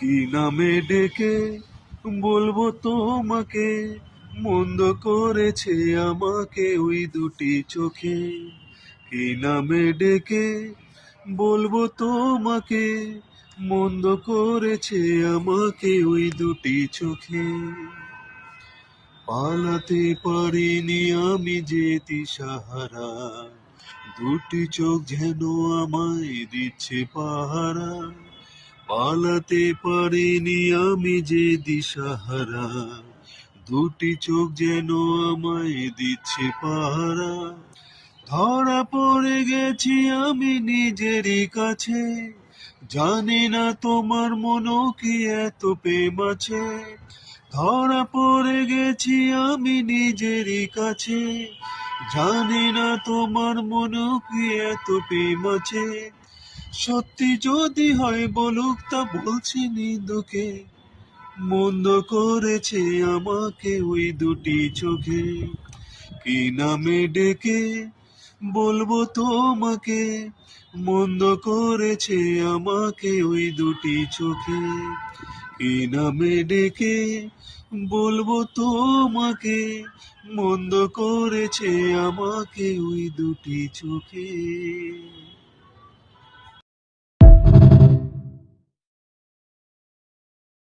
কি নামে ডেকে বলবো তোমাকে, মন্দ করেছে আমাকে ওই দুটি চোখে। কি নামে ডেকে বলবো তোমাকে, মন্দ করেছে আমাকে ওই দুটি চোখে। পালাতে পারিনি আমি যে দিশাহারা, দুটি চোখ যেন আমায় দিচ্ছে পাহারা। পালাতে পারিনি আমি যে দিশাহারা, দুটি চোখ যেন আমায় দিচ্ছে পাহারা। ধরা পড়ে গেছি আমি নিজেরই কাছে, জানি না তোমার মনও কি এত প্রেম আছে। ধরা পড়ে গেছি আমি নিজেরই কাছে, জানি না তোমার মনও কি এত প্রেম আছে। সত্যি যদি হয় বলুক তা বলছি নিন্দুকে, মন্দ করেছে আমাকে ওই দুটি চোখে। কি নামে ডেকে বলবো তোমাকে, মন্দ করেছে আমাকে ওই দুটি চোখে। কি নামে ডেকে বলবো তোমাকে, মন্দ করেছে আমাকে ওই দুটি চোখে।